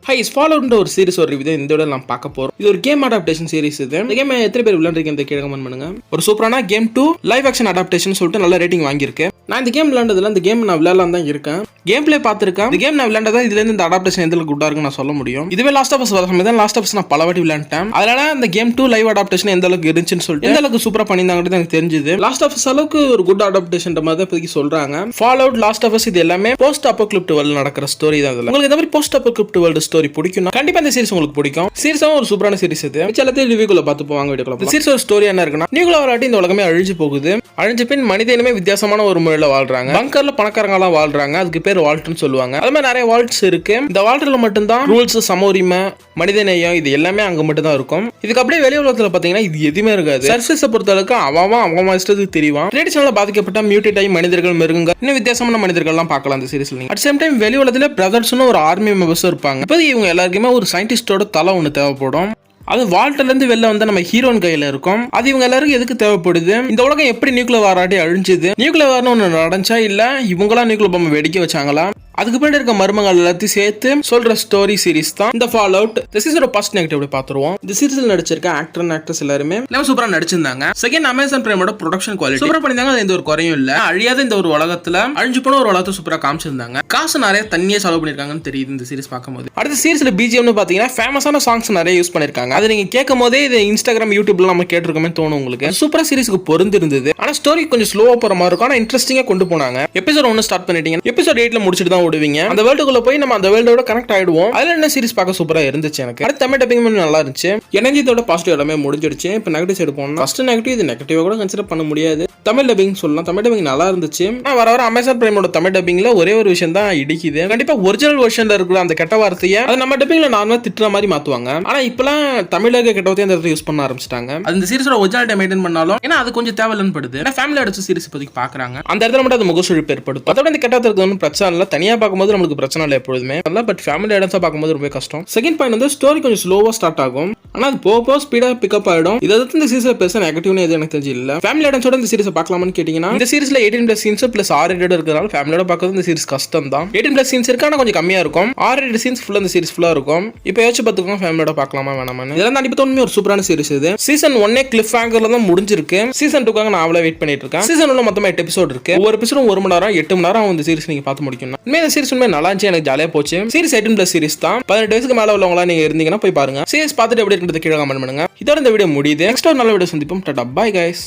High ஃபாலோன்ற ஒரு series ஒரு review இந்த வீடியோ நம்ம பார்க்க போறோம். இது ஒரு கேம் அடாப்டேஷன் சீரிஸ். இது இந்த கேம் எத்தனை பேர் விளையாண்டுருக்கீங்க கீழே கமெண்ட் பண்ணுங்க. ஒரு சூப்பரான கேம் 2 லைவ் ஆக்ஷன் அடாப்டேஷன் சொல்லிட்டு நல்ல ரேட்டிங் வாங்கியிருக்கு. நான் இந்த கேம் விளையாண்டதுல இந்த கேம் நான் விளையாடலாம் தான் இருக்கேன். கேம் பிளே பார்த்துருக்கேன். இந்த கேம் நான் விளையாண்டதா இதுல இருந்து இந்த அடாப்டேஷன் எந்த அளவுக்கு குட்டா இருக்குன்னு நான் சொல்ல முடியும். இதுவே லாஸ்ட் ஆஃப் அஸ் வர சமயம் தான் லாஸ்ட் ஆஃப் அஸ் நான் பல வாட்டி விளையாண்டேன். அதனால அந்த கேம் 2 லைவ் அடாப்டேஷன் எந்த அளவுக்கு இருந்துச்சுன்னு சொல்லிட்டு எந்த அளவுக்கு சூப்பரா பண்ணியிருந்தாங்கன்னு எனக்கு தெரிஞ்சது. லாஸ்ட் ஆஃப் அஸ் அளவுக்கு ஒரு குட் அடாப்டேஷன் மாதிரி தான் இப்போதைக்கு சொல்றாங்க. Fallout, Last of Us இது எல்லாமே போஸ்ட் அபோகலிப்ட் வேர்ல்ட் நடக்கிற ஸ்டோரி தான். உங்களுக்கு இந்த மாதிரி போஸ்ட் அபோகலிப்ட் வேர்ல்ட் ஸ்டோரி பிடிக்கும், கண்டிப்பா இந்த சீரிஸ் உங்களுக்கு பிடிக்கும். சீரிஸாவும் ஒரு சூப்பரான சீரிஸ். இது எல்லாத்தையும் ரிவ்யூக்குள்ள பார்த்து போவாங்க. வீடியோக்குள்ள சீரிஸ் ஒரு ஸ்டோரி என்ன இருக்குன்னா, நியூக்ளியர் வாராட்டி இந்த உலகமே அழிஞ்சு போகுது. அழிஞ்ச பின் மனித இனமே வித்தியாசமான ஒரு முறையில வாழ்றாங்க. பங்கர்ல பணக்காரங்க எல்லாம் வாழ்றாங்க. அதுக்கு பேர் வால்ட்னு சொல்லுவாங்க. அது மாதிரி நிறைய வால்ட்ஸ் இருக்கு. இந்த வால்ட்ல மட்டும் தான் ரூல்ஸ், சம உரிமை, மனிதநேயம் இது எல்லாமே அங்க மட்டும் தான் இருக்கும். இதுக்கு அப்படியே வெளி உலகத்துல பாத்தீங்கன்னா இது எதுவுமே இருக்காது. சர்ஃபேஸை பொறுத்தளவுக்கு அவன் இஷ்டத்துக்கு தெரியும். ட்ரெடிஷனலா பாதிக்கப்பட்ட மியூட்டேட் ஆகி மனிதர்கள், மிருகங்கள், இன்னும் வித்தியாசமான மனிதர்கள் எல்லாம் பார்க்கலாம் இந்த சீரிஸ்ல. அட் சேம் டைம் வெளி உலகத்துல பிரதர்ஸ்னு ஒரு ஆர்மி மெம்பர்ஸ் இருப்பாங்க. இப்போ இவங்க எல்லாருக்குமே ஒரு சயின்டிஸ்டோட தலை ஒன்று தேவைப்படும். அது வால்ட்ல இருந்து வெளில வந்து நம்ம ஹீரோன் கையில இருக்கும். அது இவங்க எல்லாருக்கும் எதுக்கு தேவைப்படுது? இந்த உலகம் எப்படி நியூக்ளியர் வாராட்டி அழிஞ்சுது? நியூக்ளியர் வார்னு ஒன்று நடந்துச்சா இல்ல இவங்களா நியூக்ளியர் பாம்பை வெடிக்க வச்சாங்களா? அதுக்கு பின்னாடி இருக்க மர்மங்கள் எல்லாத்தையும் சேர்த்து சொல்ற ஸ்டோரி சீரிஸ் தான் இந்த ஃபால் அவுட். இந்த சீரிஸோட ஃபர்ஸ்ட் நெகட்டிவ் பார்த்துருவோம். இந்த சீரிஸ்ல நடிச்சிருக்க ஆக்டர் அண்ட் ஆக்ட்ரஸ் எல்லாருமே சூப்பரா நடிச்சிருந்தாங்க. செகண்ட், அமேசான் பிரைமோட ப்ரொடக்ஷன் குவாலிட்டி சூப்பரா பண்ணிருந்தாங்க. அது எந்த ஒரு குறையும் இல்ல. அழியாத இந்த ஒரு உலகத்துல அழிஞ்சு போன ஒரு உலகத்தை சூப்பரா காமிச்சிருந்தாங்க. காசு நிறைய தண்ணியே செலவு பண்ணிருக்காங்கன்னு தெரியுது இந்த சீரிஸ் பார்க்கும்போது. அடுத்த சீரிஸ்ல பிஜிஎம்னு பாத்தீங்கன்னா ஃபேமஸான சாங்ஸ் நிறைய யூஸ் பண்ணிருக்காங்க. அது நீங்க கேட்கும் போதே இது இன்ஸ்டாகிராம், யூடியூப்ல நம்ம கேட்டிருக்கோமே தோணும் உங்களுக்கு. சூப்பரா சீரிஸ்க்கு பொருந்து இருந்தது. ஆனா ஸ்டோரி கொஞ்சம் ஸ்லோவா போற மாதிரி இருக்கும். ஆனா இன்ட்ரெஸ்டிங்கா கொண்டு போனாங்க. எபிசோட் 1 ஸ்டார்ட் பண்ணிட்டீங்க, எபிசோட் 8ல முடிச்சிட்டு தான் விடுவீங்க. அந்த வேர்ல்டுக்குள்ள போய் நம்ம அந்த வேர்ல்டோட கனெக்ட் ஆயிடுவோம். அதுல என்ன சீரிஸ் பார்க்க சூப்பரா இருந்துச்சு எனக்கு. அடுத்து தமிழ் டப்பிங் நல்லா இருந்துச்சு. எனக்கு இதோட பாசிட்டிவ் எல்லாமே முடிஞ்சிடுச்சு. இப்போ நெகட்டிவ் சைடு போனோம். ஃபர்ஸ்ட் நெகட்டிவ், இது நெகட்டிவா கூட கன்சிடர் பண்ண முடியாது. தமிழ் டப்பிங் சொல்லலாம். தமிழ் டப்பிங் நல்லா இருந்துச்சு. வர வர அமேசான் பிரைமோட தமிழ் டப்பிங்ல ஒரே ஒரு விஷயம் தான் இடிக்குது. கண்டிப்பா ஒரிஜினல் வெர்ஷன்ல இருக்கிற அந்த கெட்ட வார்த்தையை அது நம்ம டப்பிங்ல நார்மலா திட்டுற மாதிரி மாத்துவாங்க. ஆனா இப்பெல்லாம் தமிழ்ல இருக்க கெட்ட வார்த்தையை அந்த இடத்துல யூஸ் பண்ண ஆரம்பிச்சிட்டாங்க. அந்த சீரிஸோட ஒரிஜினாலிட்டி மெயின்டைன் பண்ணாலும் ஏன்னா அது கொஞ்சம் தேவையில்லைன்னு படுது. ஏன்னா ஃபேமிலி அடிச்ச சீரிஸ் இப்போதைக்கு பாக்குறாங்க. அந்த இடத்துல மட்டும் அது முகசுழிப்பு ஏற்படுத்தும். அதோட இந்த கெட்ட வார்த்தை ஒன்றும் பிரச்சனை இல்லை. தனியா பார்க்கும்போது நம்மளுக்கு பிரச்சனை இல்லை எப்பொழுதுமே. பட் ஃபேமிலி ஐடம்ஸா பார்க்கும்போது ரொம்ப கஷ்டம். செகண்ட் பாயிண்ட் வந்து ஸ்டோரி கொஞ்சம் ஸ்லோவா ஸ்டார்ட் ஆகும். ஆனா அது போக ஸ்பீடா பிக்கப் ஆயிடும். இதை இந்த சீரிஸ்ல பெருசா நெகட்டிவ்னு எது எனக்கு தெரிஞ்சு இல்ல. ஃபேமிலி ஐடம்ஸோட இந்த சீரிஸை பார்க்கலாம்னு கேட்டீங்கன்னா இந்த சீரிஸ்ல 18+ சீன்ஸ் பிளஸ் R-rated இருக்கிறதால ஃபேமிலியோட பார்க்கறது இந்த சீரிஸ் கஷ்டம் தான். 18+ சீன்ஸ் இருக்கு, ஆனா கொஞ்சம் கம்மியா இருக்கும். R-rated சீன்ஸ் ஃபுல்லா இந்த சீரிஸ் ஃபுல்லா இருக்கும். இப்போ யோசிச்சு பார்த்துக்கோங்க ஃபேமிலியோட பார்க்கலாமா வேணாமான்னு. இதெல்லாம் தாண்டி பார்த்தா ஒரு சூப்பரான சீரிஸ் இது. சீசன் 1 கிளிஃப் ஹேங்கர்ல தான் முடிஞ்சிருக்கு. சீசன் 2க்காக நான் அவ்வளவு வெயிட் பண்ணிட்டு இருக்கேன். சீசன் 1 மொத்தமா 8 எபிசோட் இருக்கு. ஒவ்வொரு எபிசோடும் 1 மணி நேரம் 8 மணி நேரம் இந்த சீரிஸ் நீங்க பார்த்து முடிக்கணும். இந்த சீரிஸ் நல்லா இருந்துச்சு, எனக்கு ஜாலியா போச்சு. சீரிஸ் 18+ சீரிஸ் தான். 18 வயசுக்கு மேல உள்ளவங்களா நீங்க இருந்தீங்கன்னா போய் பாருங்க. சீரிஸ் பார்த்துட்டு எப்படி இருக்கிறது கீழே கமெண்ட் பண்ணுங்க. இதோட இந்த வீடியோ முடியுது. நெக்ஸ்ட் ஒரு நல்ல வீடியோ சந்திப்போம். Tata, bye guys.